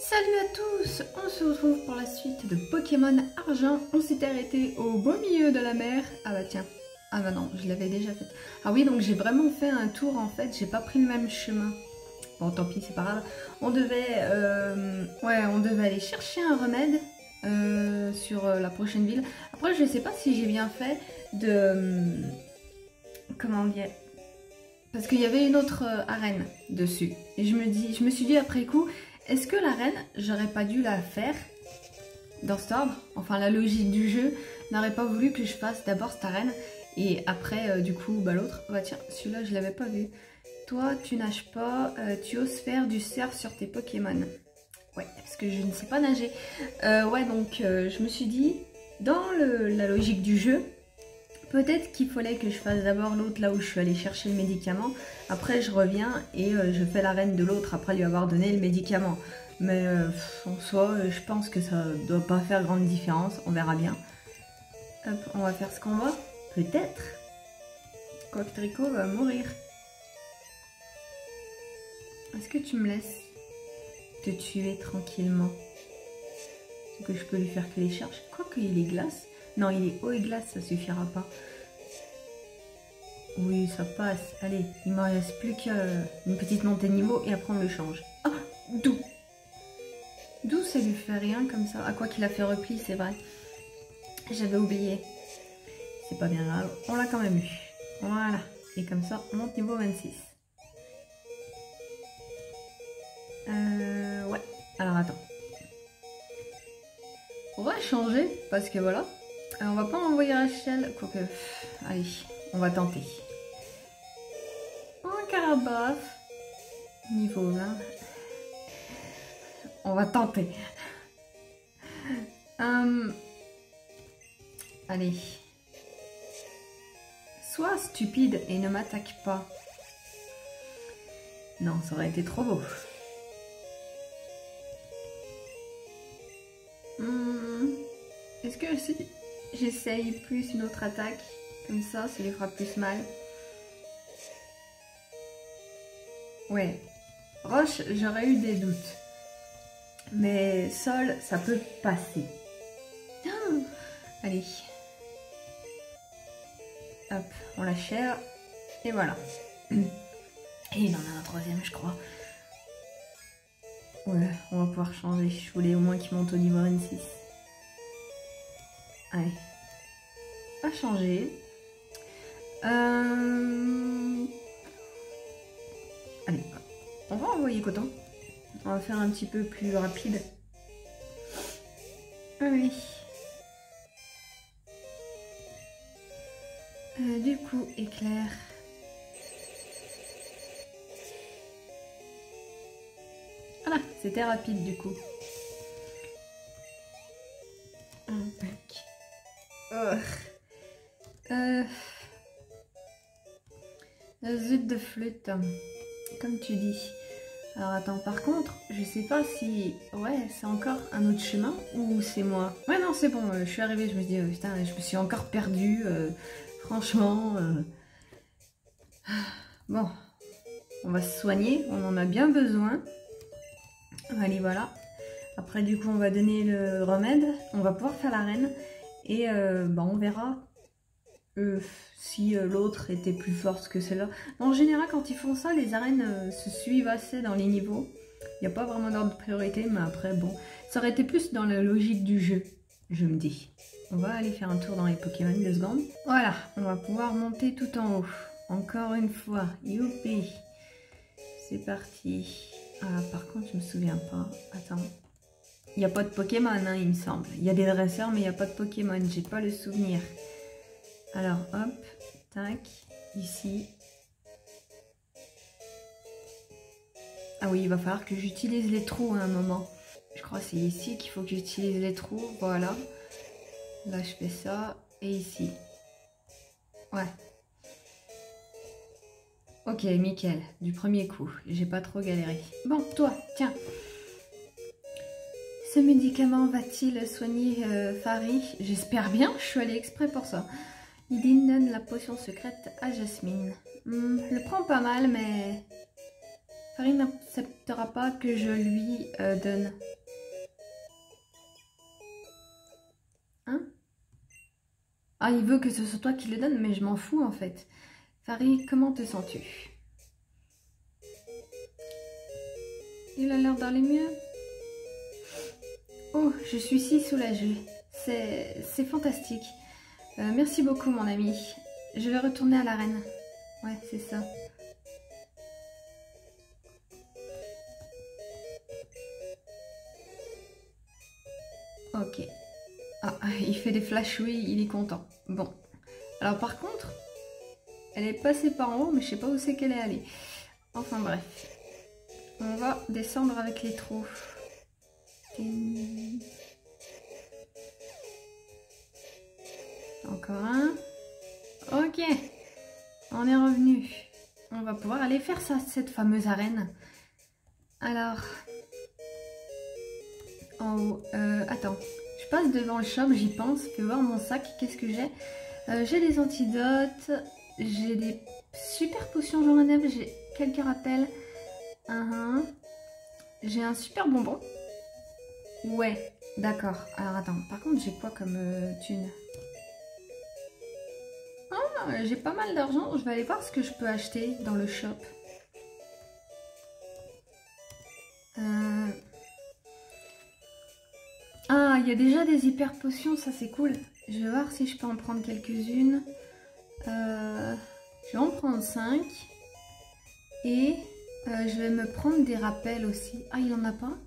Salut à tous, on se retrouve pour la suite de Pokémon Argent. On s'était arrêté au beau milieu de la mer. Ah bah tiens, ah bah non, je l'avais déjà fait. Ah oui, donc j'ai vraiment fait un tour en fait, j'ai pas pris le même chemin. Bon tant pis, c'est pas grave. On devait, on devait aller chercher un remède sur la prochaine ville. Après je sais pas si j'ai bien fait de... comment dire... Parce qu'il y avait une autre arène dessus. Et je me suis dit après coup... Est-ce que l'arène, j'aurais pas dû la faire dans cet ordre? Enfin, la logique du jeu n'aurait pas voulu que je fasse d'abord cette arène et après, du coup, bah l'autre. Bah tiens, celui-là, je l'avais pas vu. Toi, tu nages pas, tu oses faire du surf sur tes Pokémon. Ouais, parce que je ne sais pas nager. Je me suis dit, dans la logique du jeu, peut-être qu'il fallait que je fasse d'abord l'autre là où je suis allée chercher le médicament. Après je reviens et je fais l'arène de l'autre après lui avoir donné le médicament. Mais en soi, je pense que ça doit pas faire grande différence. On verra bien. Hop, on va faire ce qu'on va. Peut-être. Cocorico va mourir. Est-ce que tu me laisses te tuer tranquillement? Est-ce que je peux lui faire que les charges? Quoique il est glace. Non, il est eau et glace, ça suffira pas. Oui, ça passe. Allez, il me reste plus qu'une petite montée de niveau et après on le change. Ah, doux. Doux, ça lui fait rien comme ça. À quoi qu'il a fait repli, c'est vrai. J'avais oublié. C'est pas bien grave. On l'a quand même eu. Voilà. Et comme ça, on monte niveau 26. Ouais. Alors attends. On va changer parce que voilà. Alors, on va pas envoyer Rachel, quoique, allez, on va tenter. Un Carabosse, niveau 20. On va tenter. Allez. Sois stupide et ne m'attaque pas. Non, ça aurait été trop beau. Est-ce que si j'essaye plus une autre attaque, comme ça lui fera plus mal? Ouais. Roche, j'aurais eu des doutes. Mais sol, ça peut passer. Oh, allez. Hop, on l'achève. Et voilà. Et il en a un troisième, je crois. Ouais, on va pouvoir changer. Je voulais au moins qu'il monte au niveau 26. Allez. On va changer. Allez, on va envoyer Coton. On va faire un petit peu plus rapide. Allez. Du coup, éclair. Voilà, c'était rapide du coup. Zut de flûte, comme tu dis. Alors attends, par contre, je sais pas si... Ouais, c'est encore un autre chemin ou c'est moi? Ouais, non, c'est bon, je suis arrivée, je me dis, putain, je me suis encore perdue, franchement. Bon, on va se soigner, on en a bien besoin. Allez, voilà. Après, du coup, on va donner le remède, on va pouvoir faire l'arène et on verra si l'autre était plus forte que celle-là. En général, quand ils font ça, les arènes se suivent assez dans les niveaux. Il n'y a pas vraiment d'ordre de priorité, mais après, bon, ça aurait été plus dans la logique du jeu, je me dis. On va aller faire un tour dans les Pokémon 2 secondes. Voilà, on va pouvoir monter tout en haut. Encore une fois, youpi. C'est parti. Ah, par contre, je me souviens pas. Attends. Il n'y a pas de Pokémon, hein, il me semble. Il y a des dresseurs, mais il n'y a pas de Pokémon. J'ai pas le souvenir. Alors, hop, tac, ici. Ah oui, il va falloir que j'utilise les trous à un moment. Je crois que c'est ici qu'il faut que j'utilise les trous, voilà. Là, je fais ça, et ici. Ouais. Ok, nickel, du premier coup, j'ai pas trop galéré. Bon, toi, tiens. Ce médicament va-t-il soigner Fari? J'espère bien, je suis allée exprès pour ça. Idine donne la potion secrète à Jasmine. Je le prends pas mal, mais Fari n'acceptera pas que je lui donne. Ah, il veut que ce soit toi qui le donne, mais je m'en fous en fait. Farid, comment te sens-tu? Il a l'air d'aller mieux. Oh, je suis si soulagée. C'est fantastique. Merci beaucoup, mon ami. Je vais retourner à l'arène. Ouais, c'est ça. Ok. Ah, il fait des flashs, oui, il est content. Bon. Alors par contre, elle est passée par en haut, mais je sais pas où c'est qu'elle est allée. Enfin bref. On va descendre avec les trous. Ting. Encore un. Ok. On est revenu. On va pouvoir aller faire ça, cette fameuse arène. Alors. En haut. Attends. Je passe devant le shop, j'y pense. Fais voir mon sac. Qu'est-ce que j'ai? J'ai des antidotes. J'ai des super potions jour 9. J'ai quelques rappels. J'ai un super bonbon. Ouais, d'accord. Alors attends, par contre j'ai quoi comme thune? Ah, j'ai pas mal d'argent. Je vais aller voir ce que je peux acheter dans le shop. Ah, il y a déjà des hyper potions, ça c'est cool. Je vais voir si je peux en prendre quelques-unes. Je vais en prendre 5. Et je vais me prendre des rappels aussi. Ah, il en a pas?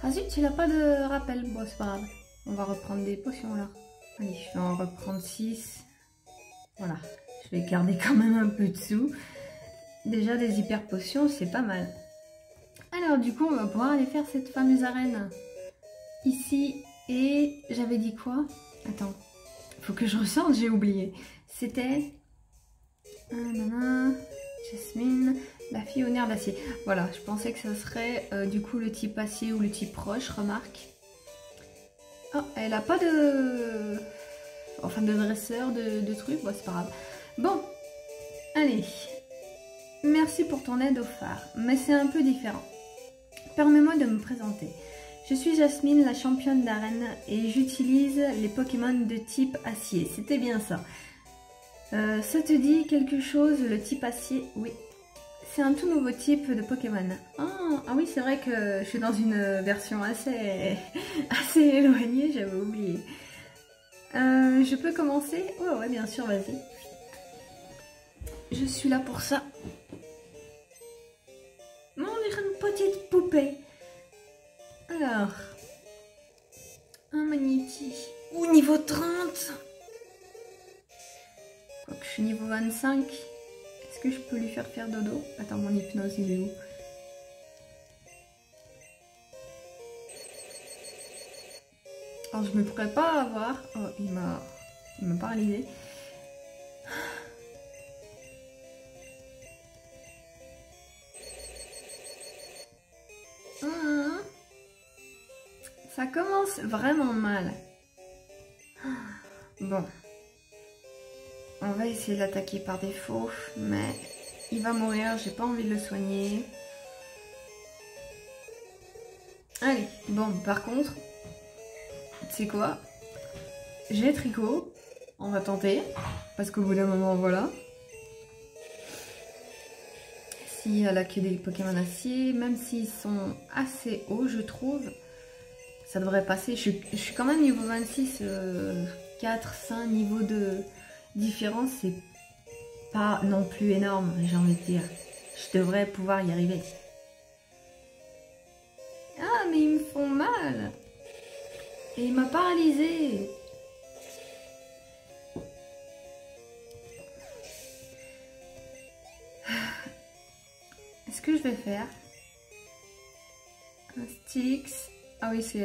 Ah zut, il a pas de rappel. Bon, c'est pas grave. On va reprendre des potions là. Allez, je vais en reprendre 6. Voilà. Je vais garder quand même un peu de sous. Déjà, des hyper potions, c'est pas mal. Alors, du coup, on va pouvoir aller faire cette fameuse arène. Ici. Et j'avais dit quoi? Attends. Faut que je ressorte, j'ai oublié. C'était... Jasmine, la fille au nerf d'acier. Voilà, je pensais que ça serait du coup le type acier ou le type roche, remarque. Oh, elle a pas de... Enfin, de dresseur, de trucs. Bon, c'est pas grave. Bon, allez. Merci pour ton aide au phare, mais c'est un peu différent. Permets-moi de me présenter. Je suis Jasmine, la championne d'arène, et j'utilise les Pokémon de type acier. C'était bien ça. Ça te dit quelque chose, le type acier? Oui. C'est un tout nouveau type de Pokémon. Ah oui, c'est vrai que je suis dans une version assez, assez éloignée, j'avais oublié. Je peux commencer? Ouais, bien sûr, vas-y. Je suis là pour ça. On dirait une petite poupée. Alors, un Magnéti. Ouh, niveau 30. Quoique je suis niveau 25. Est-ce que je peux lui faire dodo? Attends, mon hypnose, il est où? Alors, je me pourrais pas avoir... Oh, il m'a paralysé. Ça commence vraiment mal. Bon. On va essayer de l'attaquer par défaut, mais il va mourir, j'ai pas envie de le soigner. Allez, bon, par contre, tu sais quoi? J'ai Tricot, on va tenter, parce qu'au bout d'un moment, voilà. Si elle a que des Pokémon acier, même s'ils sont assez hauts, je trouve, ça devrait passer. Je suis quand même niveau 26, 4, 5 niveaux de différence, c'est pas non plus énorme, j'ai envie de dire. Je devrais pouvoir y arriver. Ah, mais ils me font mal. Et il m'a paralysé. Est-ce que je vais faire un Stylix? Ah oui, c'est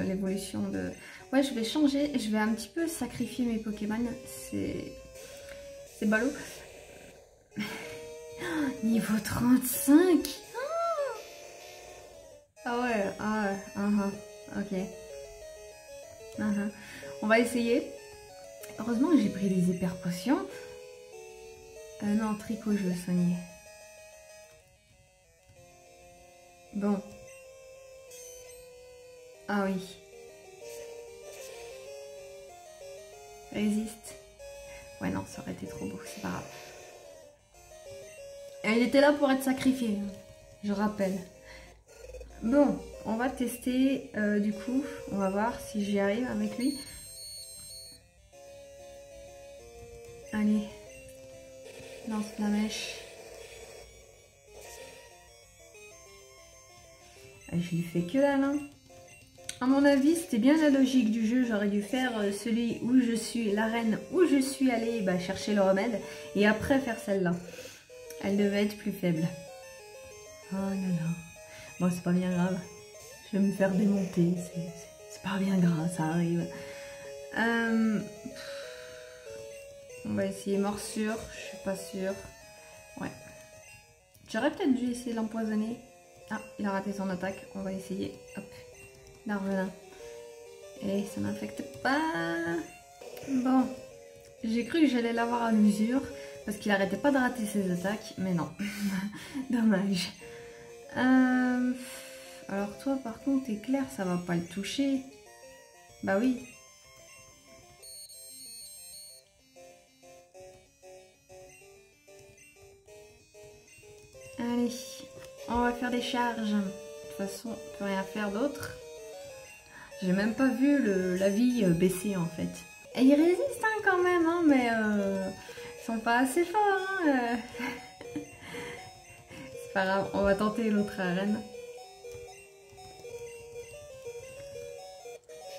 l'évolution de... Ouais, je vais changer. Je vais un petit peu sacrifier mes Pokémon. C'est ballot. Niveau 35. Ah ouais, ok. On va essayer. Heureusement que j'ai pris des hyper potions. Non, Tricot, je veux soigner. Bon. Ah oui. résiste. Ouais, non, ça aurait été trop beau, c'est pas grave. Et il était là pour être sacrifié, je rappelle. Bon, on va tester, du coup, on va voir si j'y arrive avec lui. Allez, lance la mèche. Je lui fais que dalle, hein. À mon avis, c'était bien la logique du jeu. J'aurais dû faire celui où je suis, la reine où je suis allée chercher le remède. Et après faire celle-là. Elle devait être plus faible. Oh non, non. Bon, c'est pas bien grave. Je vais me faire démonter. C'est pas bien grave, ça arrive. On va essayer morsure. Je suis pas sûre. Ouais. J'aurais peut-être dû essayer l'empoisonner. Ah, il a raté son attaque. On va essayer. Hop. D'arvelin. Et ça n'infecte pas. Bon. J'ai cru que j'allais l'avoir à l'usure. Parce qu'il arrêtait pas de rater ses attaques. Mais non. Dommage. Alors toi par contre, éclair, ça va pas le toucher. Bah oui. Allez. On va faire des charges. De toute façon, on peut rien faire d'autre. J'ai même pas vu la vie baisser en fait. Et ils résistent hein, quand même, hein, mais ils sont pas assez forts. Hein, C'est pas grave, on va tenter l'autre arène.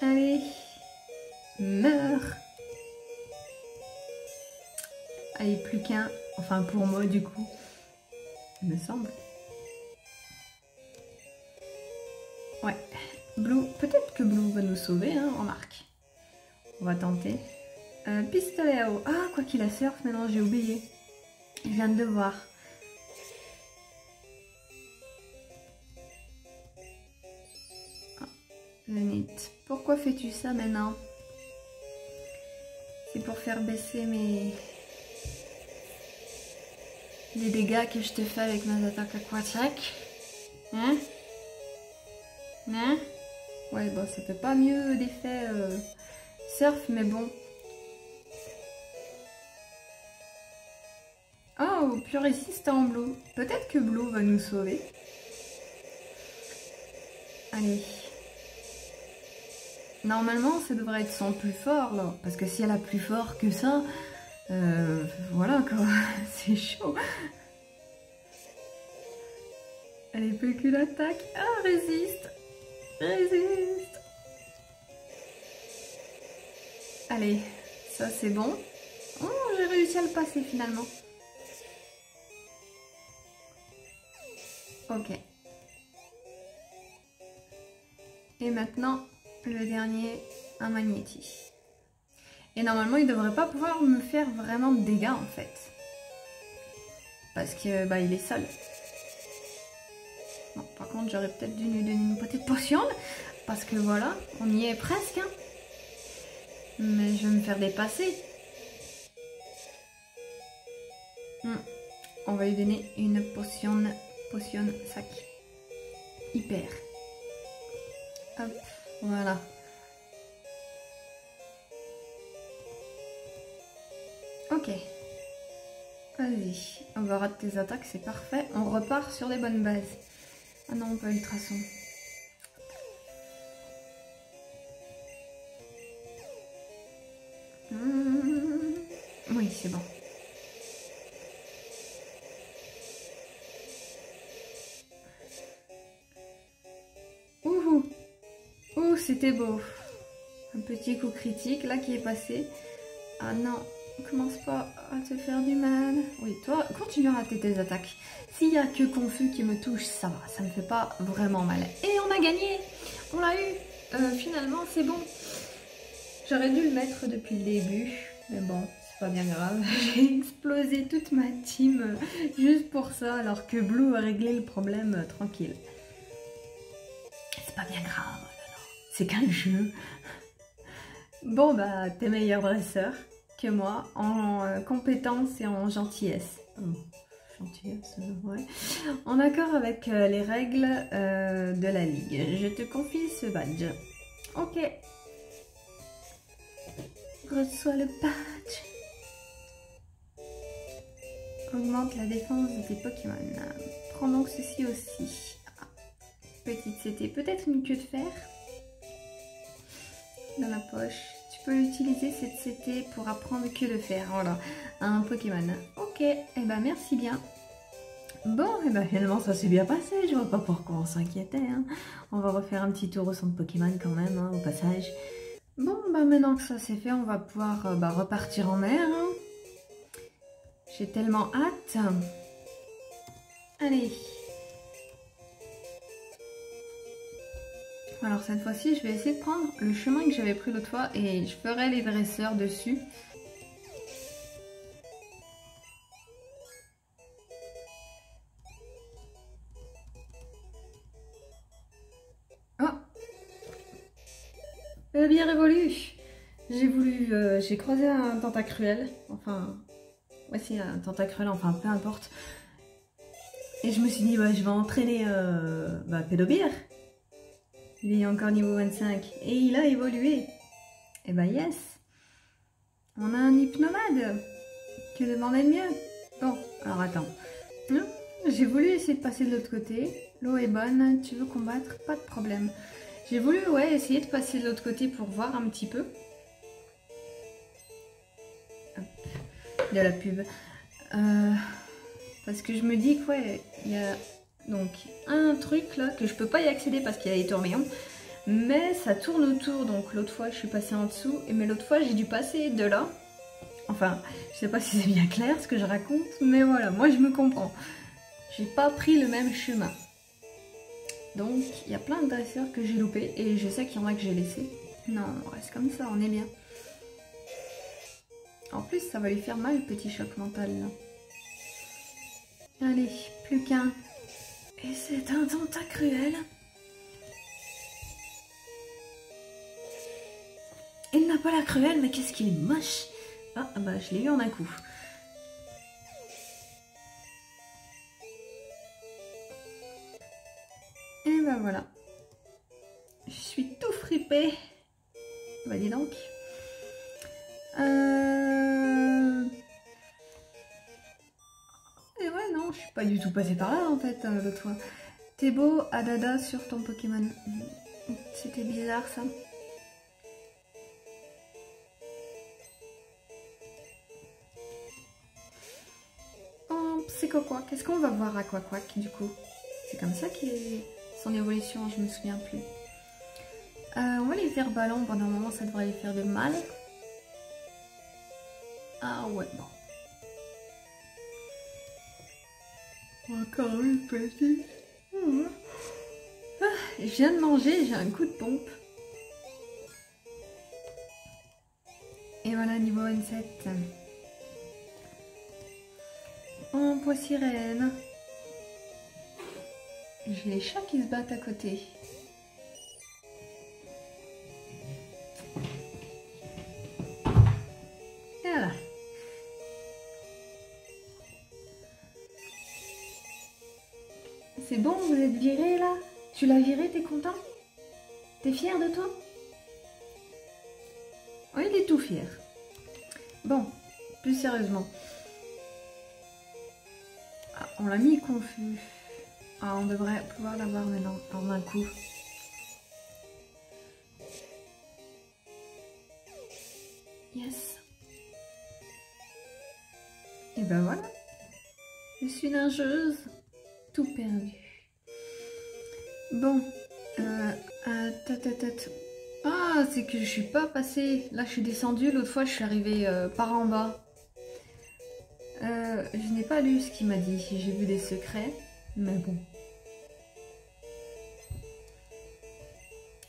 Allez, meurs. Allez, plus qu'un. Enfin pour moi du coup, il me semble. Ouais, Blue, peut-être que Blue va nous sauver, hein, remarque. On va tenter. Pistolet à eau. Ah, quoi qu'il a surf, maintenant j'ai oublié. Je viens de le voir. Ah, Zénith. Pourquoi fais-tu ça maintenant? C'est pour faire baisser les dégâts que je te fais avec mes attaques aquatiques. Hein? Hein? Ouais, bon, ça fait pas mieux d'effet surf, mais bon. Oh, plus résistant Blue. Peut-être que Blue va nous sauver. Allez. Normalement, ça devrait être son plus fort, là. Parce que si elle a plus fort que ça, voilà, quoi. C'est chaud. Allez, plus qu'une attaque. Ah, résiste. Résiste. Allez, ça c'est bon. Oh, j'ai réussi à le passer finalement. Ok. Et maintenant, le dernier, un magnéti. Et normalement, il devrait pas pouvoir me faire vraiment de dégâts en fait. Parce que, bah, il est seul. Bon, par contre, j'aurais peut-être dû lui donner une petite potion. Parce que voilà, on y est presque. Hein. Mais je vais me faire dépasser. On va lui donner une potion sac. Hyper. Hop, voilà. Ok. Vas-y, on va rater tes attaques, c'est parfait. On repart sur les bonnes bases. Ah non, pas ultrason. Oui, c'est bon. Ouh, ouh, c'était beau. Un petit coup critique là qui est passé. Ah non, commence pas à te faire du mal. Oui, toi, continue à rater tes attaques. S'il y a que Confus qui me touche, ça va, ça me fait pas vraiment mal. Et on a gagné, on l'a eu. Finalement, c'est bon. J'aurais dû le mettre depuis le début, mais bon, c'est pas bien grave. J'ai explosé toute ma team juste pour ça, alors que Blue a réglé le problème tranquille. C'est pas bien grave, c'est qu'un jeu. Bon bah, t'es meilleur dresseur que moi en compétence et en gentillesse. Gentillesse, ouais. En accord avec les règles de la ligue. Je te confie ce badge. Ok. Reçois le patch. Augmente la défense de tes Pokémon. Prends donc ceci aussi. Ah, petite CT, peut-être une queue de fer dans la poche. Tu peux utiliser cette CT pour apprendre queue de fer. Voilà, un Pokémon. Ok, et ben merci bien. Bon, et ben finalement ça s'est bien passé. Je vois pas pourquoi on s'inquiétait. Hein. On va refaire un petit tour au centre Pokémon quand même, hein, au passage. Bon, bah maintenant que ça c'est fait, on va pouvoir repartir en mer. Hein. J'ai tellement hâte. Allez. Alors cette fois-ci, je vais essayer de prendre le chemin que j'avais pris l'autre fois et je ferai les dresseurs dessus. Oh, bien révolu. J'ai croisé un tentacruel. Enfin, voici un tentacruel, enfin peu importe. Et je me suis dit, je vais entraîner Pédobir. Il est encore niveau 25 et il a évolué. Et bah yes, on a un hypnomade. Que demander de mieux? Bon, alors attends. J'ai voulu essayer de passer de l'autre côté. L'eau est bonne, tu veux combattre? Pas de problème. J'ai voulu essayer de passer de l'autre côté pour voir un petit peu. Hop, de la pub. Parce que je me dis que il y a donc un truc là que je peux pas y accéder parce qu'il y a les tourbillons. Mais ça tourne autour, donc l'autre fois je suis passée en dessous, mais l'autre fois j'ai dû passer de là. Enfin, je sais pas si c'est bien clair ce que je raconte, mais voilà, moi je me comprends. J'ai pas pris le même chemin. Donc il y a plein de dresseurs que j'ai loupés et je sais qu'il y en a que j'ai laissé. Non, on reste comme ça, on est bien. En plus, ça va lui faire mal le petit choc mental là. Allez, plus qu'un. Et c'est un tentacruel. Il n'a pas la cruelle, mais qu'est-ce qu'il est moche. Ah bah je l'ai eu en un coup. Et bah voilà. Je suis tout fripée. Bah dis donc. Et ouais non, je suis pas du tout passée par là en fait l'autre fois. T'es beau, Adada sur ton Pokémon. C'était bizarre ça. C'est quoi? Qu'est-ce qu'on va voir à Quack du coup? C'est comme ça qu'il est son évolution, je me souviens plus. On va les faire ballon, pendant un moment ça devrait les faire de mal. Ah ouais, bon. Encore une petite. Je viens de manger, j'ai un coup de pompe. Et voilà, niveau 27. En poids sirène. J'ai les chats qui se battent à côté. Et voilà. C'est bon, vous êtes viré là? Tu l'as viré, t'es content? T'es fier de toi? Oui, il est tout fier. Bon, plus sérieusement. Ah, on l'a mis confus. Ah, on devrait pouvoir l'avoir maintenant, en un coup. Yes. Et ben voilà. Je suis nageuse. Tout perdu. Bon. Ah, c'est que je suis pas passée. Là, je suis descendue. L'autre fois, je suis arrivée par en bas. Je n'ai pas lu ce qu'il m'a dit. J'ai vu des secrets. Mais bon.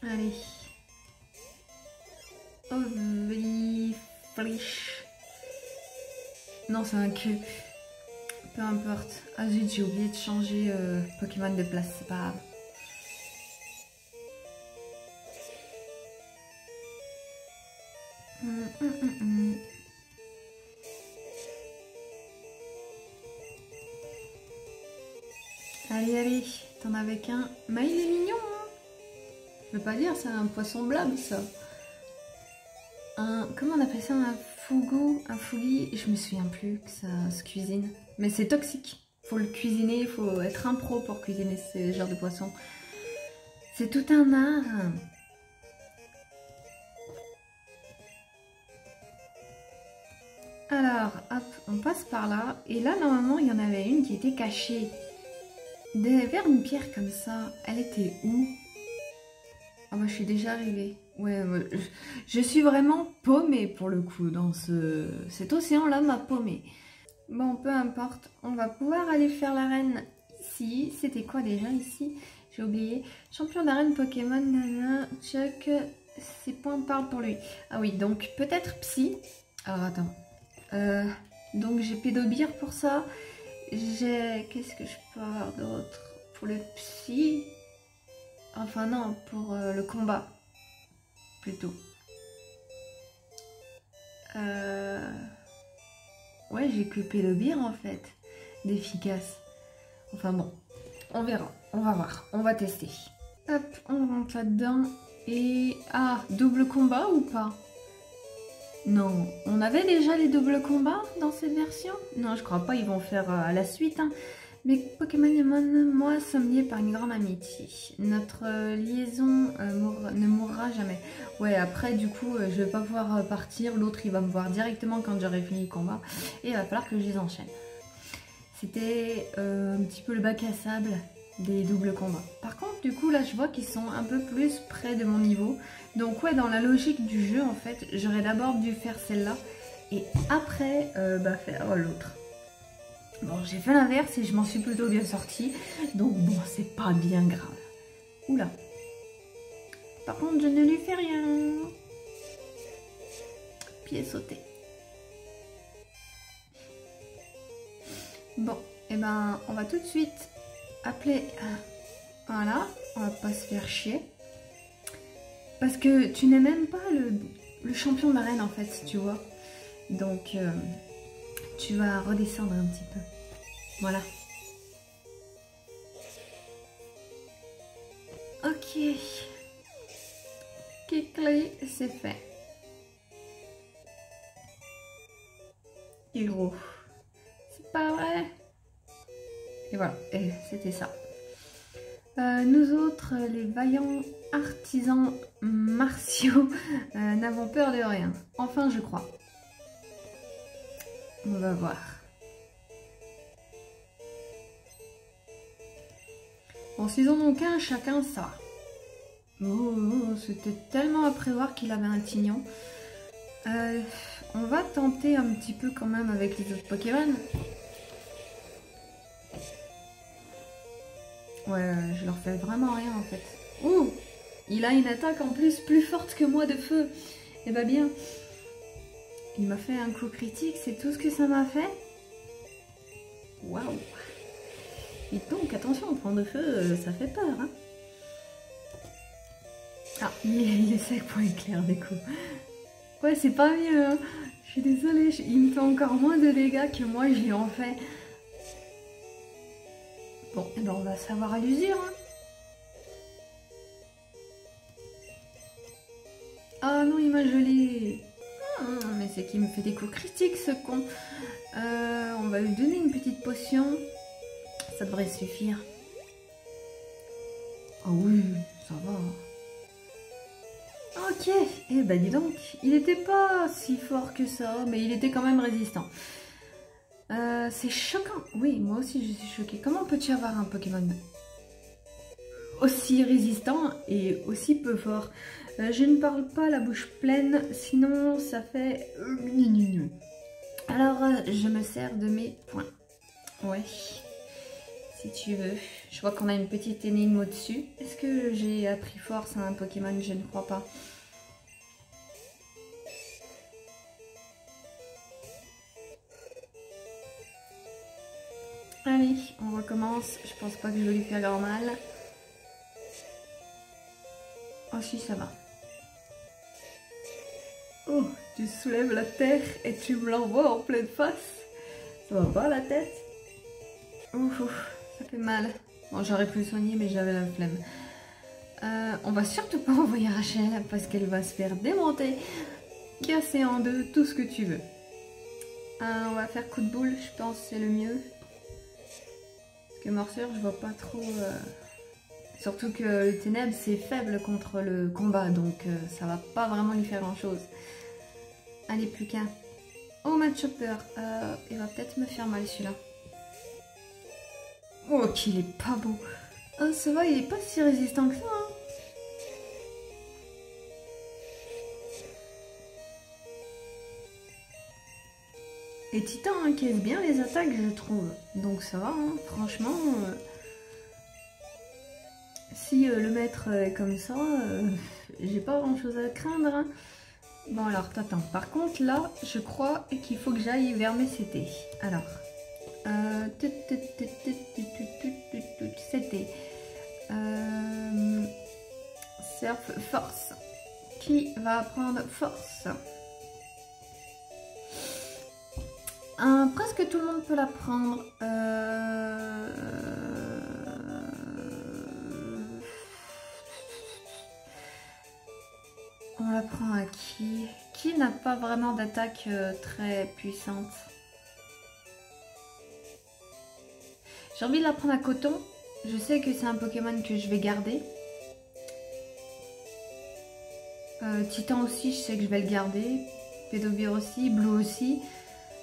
Allez. Ovifrish. Non, c'est un cul. Peu importe. Ah zut, j'ai oublié de changer Pokémon de place. C'est pas grave. Allez, allez, t'en avais qu'un. Mais il est mignon, hein. Je veux pas dire, c'est un poisson blâme, ça. comment on appelle ça, un fugu, un fugi, je me souviens plus que ça se cuisine. Mais c'est toxique. Faut le cuisiner, il faut être un pro pour cuisiner ce genre de poisson. C'est tout un art. Alors, hop, on passe par là. Et là, normalement, il y en avait une qui était cachée. Vers une pierre comme ça. Elle était où? Ah bah, je suis déjà arrivée. Ouais, je suis vraiment paumée pour le coup dans cet océan-là m'a paumée. Bon, peu importe. On va pouvoir aller faire l'arène ici. C'était quoi déjà ici? J'ai oublié. Champion d'arène Pokémon, nana, Chuck, ses points parlent pour lui. Ah oui, donc peut-être Psy. Alors attends. Donc j'ai Pédobir pour ça. J'ai... Qu'est-ce que je peux avoir d'autre? Pour le Psy. Enfin non, pour le combat. Plutôt. Ouais, j'ai que Pédobir en fait. D'efficace. Enfin bon. On verra. On va voir. On va tester. Hop, on rentre là-dedans. Et... Ah, double combat ou pas? Non, on avait déjà les doubles combats dans cette version? Non, je crois pas, ils vont faire à la suite. Hein. Mais Pokémon et moi sommes liés par une grande amitié. Notre liaison ne mourra jamais. Ouais, après, du coup, je vais pas pouvoir partir. L'autre, il va me voir directement quand j'aurai fini le combat. Et il va falloir que je les enchaîne. C'était un petit peu le bac à sable des doubles combats. Par contre, du coup, là, je vois qu'ils sont un peu plus près de mon niveau. Donc, ouais, dans la logique du jeu, en fait, j'aurais d'abord dû faire celle-là et après, faire l'autre. Bon, j'ai fait l'inverse et je m'en suis plutôt bien sortie. Donc, bon, c'est pas bien grave. Oula. Par contre, je ne lui fais rien. Pied sauté. Bon, et ben, on va tout de suite appeler... Voilà, on va pas se faire chier. Parce que tu n'es même pas le champion de l'arène en fait, tu vois. Donc, tu vas redescendre un petit peu. Voilà. Ok. Kikli, c'est fait. Héros. C'est pas vrai. Et voilà, c'était ça. Nous autres, les vaillants artisans martiaux, n'avons peur de rien. Enfin, je crois. On va voir. Bon, s'ils en ont qu'un, chacun ça. Oh, c'était tellement à prévoir qu'il avait un tignon. On va tenter un petit peu quand même avec les autres Pokémon. Ouais, je leur fais vraiment rien en fait. Ouh, il a une attaque en plus forte que moi de feu. Eh bah bien. Il m'a fait un coup critique, c'est tout ce que ça m'a fait. Waouh. Et donc, attention, on prend de feu, ça fait peur. Hein. Ah, il est sec pour éclair des coups. Ouais, c'est pas mieux. Hein. Je suis désolée, il me fait encore moins de dégâts que moi j'y en fais. Bon, eh ben on va savoir à l'usure. Hein. Ah non, il m'a gelé. Ah, mais c'est qu'il me fait des coups critiques, ce con. On va lui donner une petite potion. Ça devrait suffire. Ah oui, ça va. Ok, eh ben dis donc, il était pas si fort que ça, mais il était quand même résistant. C'est choquant. Oui, moi aussi je suis choquée. Comment peux-tu avoir un Pokémon aussi résistant et aussi peu fort? Je ne parle pas la bouche pleine, sinon ça fait... Alors, je me sers de mes points. Ouais, si tu veux. Je vois qu'on a une petite énigme au-dessus. Est-ce que j'ai appris force à un Pokémon? Je ne crois pas. Allez, on recommence. Je pense pas que je vais lui faire grand mal. Oh si, ça va. Oh, tu soulèves la terre et tu me l'envoies en pleine face. Ça va pas la tête? Ouf, ça fait mal. Bon, j'aurais pu le soigner, mais j'avais la flemme. On va surtout pas envoyer Rachel parce qu'elle va se faire démonter. casser en deux tout ce que tu veux. On va faire coup de boule, je pense c'est le mieux. Parce que morsure, je vois pas trop... Surtout que le ténèbre c'est faible contre le combat, donc ça va pas vraiment lui faire grand chose. Allez, plus qu'un. Oh, Mad Chopper, il va peut-être me faire mal celui-là. Oh, qu'il est pas beau. Oh, ça va, il est pas si résistant que ça. Hein. Et Titan encaisse bien les attaques, je trouve. Donc ça va, hein. Franchement. Si le maître est comme ça, j'ai pas grand chose à craindre. Hein. Bon alors, t'attends. Par contre, là, je crois qu'il faut que j'aille vers mes CT. Alors. C'était. Surf force. Qui va prendre force? Presque tout le monde peut la prendre. On la prend à qui? Qui n'a pas vraiment d'attaque très puissante? J'ai envie de la prendre à Coton. Je sais que c'est un Pokémon que je vais garder. Titan aussi, je sais que je vais le garder. Pédovir aussi, Blue aussi.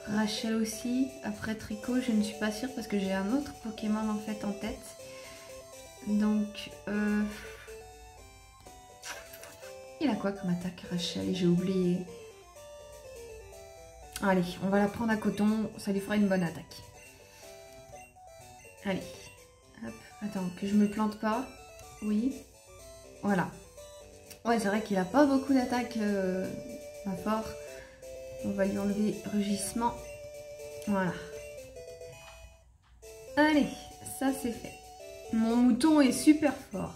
Rachel aussi. Après Tricot, je ne suis pas sûre parce que j'ai un autre Pokémon en fait en tête. Donc, il a quoi comme attaque, Rachel? J'ai oublié. Allez, on va la prendre à Coton. Ça lui fera une bonne attaque. Allez. Hop. Attends, que je me plante pas. Oui. Voilà. Ouais, c'est vrai qu'il a pas beaucoup d'attaque pas fort. On va lui enlever rugissement. Voilà. Allez, ça c'est fait. Mon mouton est super fort.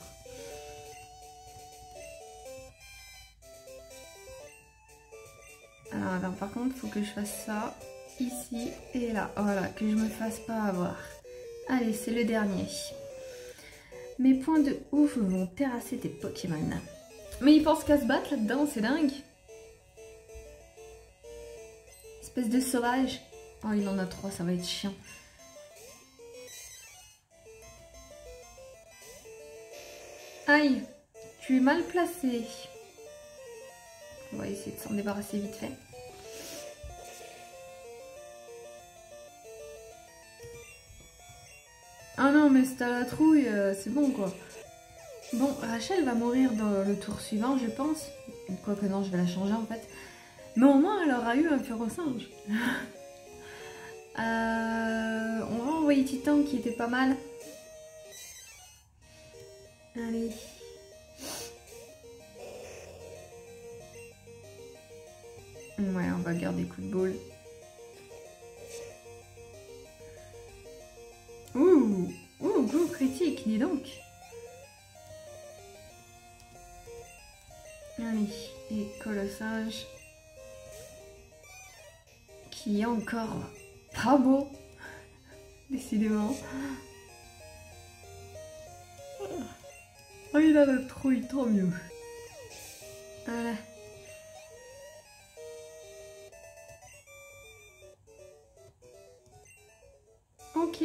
Alors, attends, par contre, il faut que je fasse ça ici et là. Voilà, que je me fasse pas avoir. Allez, c'est le dernier. Mes points de ouf vont terrasser tes Pokémon. Mais ils pensent qu'à se battre là-dedans, c'est dingue. Espèce de sauvage. Oh, il en a 3, ça va être chiant. Aïe, tu es mal placé. On va essayer de s'en débarrasser vite fait. Ah non, mais c'est à la trouille, c'est bon quoi. Bon, Rachel va mourir dans le tour suivant, je pense. Quoique non, je vais la changer en fait. Mais au moins, elle aura eu un Férocinge. On va envoyer Titan qui était pas mal. Allez. Ouais, on va garder coup de boule. Ouh, goût critique, dis donc. Allez, et Colossage. Qui est encore pas beau. Décidément. Oh, il a la trouille, tant mieux. Voilà. Ok.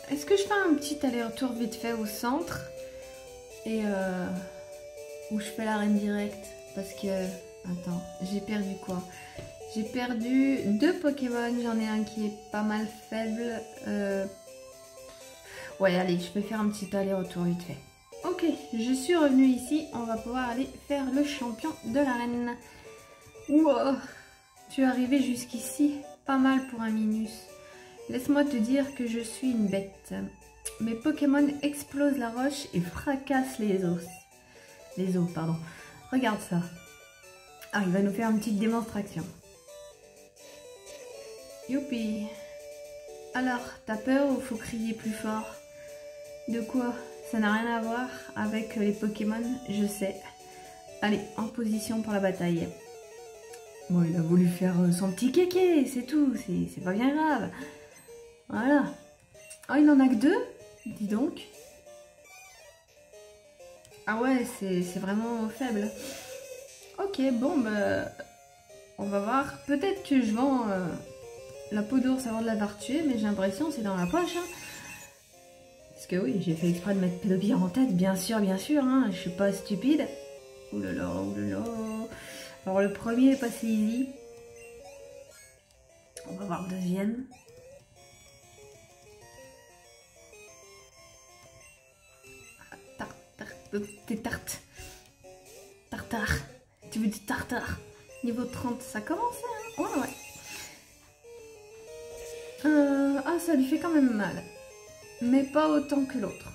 Est-ce que je fais un petit aller-retour vite fait au centre et où je fais l'arène directe? Parce que... Attends, j'ai perdu quoi? J'ai perdu 2 Pokémon, j'en ai un qui est pas mal faible. Ouais, allez, je vais faire un petit aller-retour vite fait. Ok, je suis revenue ici, on va pouvoir aller faire le champion de l'arène. Wow, tu es arrivé jusqu'ici, pas mal pour un Minus. Laisse-moi te dire que je suis une bête. Mes Pokémon explosent la roche et fracassent les os. Les os, pardon. Regarde ça. Ah, il va nous faire une petite démonstration. Youpi. Alors, t'as peur ou faut crier plus fort? De quoi? Ça n'a rien à voir avec les Pokémon, je sais. Allez, en position pour la bataille. Bon, il a voulu faire son petit kéké, c'est tout, c'est pas bien grave. Voilà. Oh, il en a que 2? Dis donc. Ah ouais, c'est vraiment faible. Ok, bon, bah, on va voir. Peut-être que je vends la peau d'ours avant de l'avoir tuée, mais j'ai l'impression que c'est dans la poche. Hein. Parce que oui, j'ai fait exprès de mettre Pédopire en tête, bien sûr, hein, je suis pas stupide. Ouh là là, ouh là là. Alors le premier est passé easy. On va voir le deuxième. Des tartes. Tartare. Tu veux du tartare. Niveau 30, ça commence, hein? Ouais, ouais. Ah, ça lui fait quand même mal. Mais pas autant que l'autre.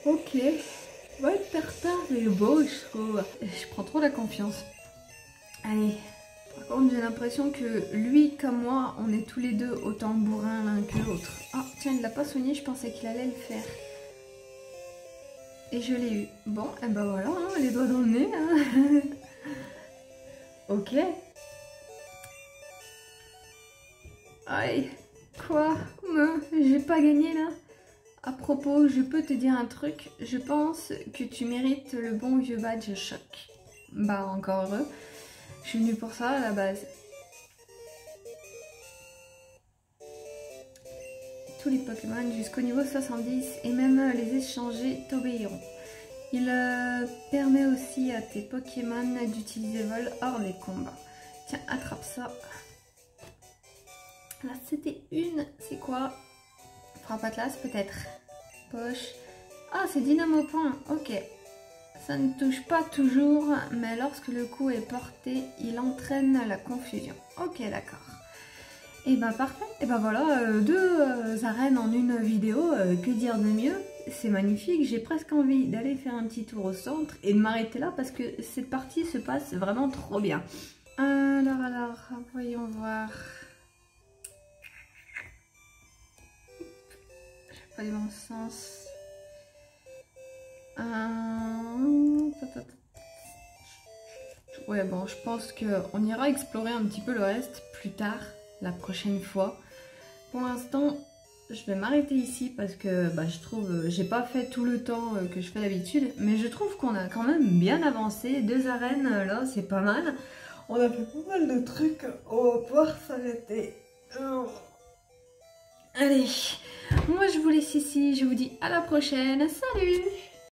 Ok. Ouais, tartare, mais beau, je trouve. Je prends trop la confiance. Allez. Par contre, j'ai l'impression que lui, comme moi, on est tous les deux autant bourrins l'un que l'autre. Ah, tiens, il l'a pas soigné, je pensais qu'il allait le faire. Et je l'ai eu. Bon, et ben voilà, hein, les doigts dans le nez. Hein. Ok. Aïe. Quoi? J'ai pas gagné là? À propos, je peux te dire un truc. Je pense que tu mérites le bon vieux badge choc. Bah, encore heureux. Je suis venue pour ça à la base. Tous les Pokémon jusqu'au niveau 70 et même les échanger t'obéiront. Il permet aussi à tes Pokémon d'utiliser vol hors des combats. Tiens, attrape ça. Là, c'était une. C'est quoi? Frappe Atlas, peut-être. Poche. Ah, c'est Dynamo Point. Ok. Ça ne touche pas toujours, mais lorsque le coup est porté, il entraîne la confusion. Ok, d'accord. Et ben parfait. Et ben voilà, deux arènes en une vidéo. Que dire de mieux? C'est magnifique. J'ai presque envie d'aller faire un petit tour au centre et de m'arrêter là parce que cette partie se passe vraiment trop bien. Alors, voyons voir. Je vais pas aller dans le sens. Ouais, bon, je pense qu'on ira explorer un petit peu le reste plus tard, la prochaine fois. Pour l'instant, je vais m'arrêter ici parce que bah, je trouve, j'ai pas fait tout le temps que je fais d'habitude, mais je trouve qu'on a quand même bien avancé. 2 arènes, là, c'est pas mal. On a fait pas mal de trucs, on va pouvoir s'arrêter. Allez, moi je vous laisse ici, je vous dis à la prochaine, salut!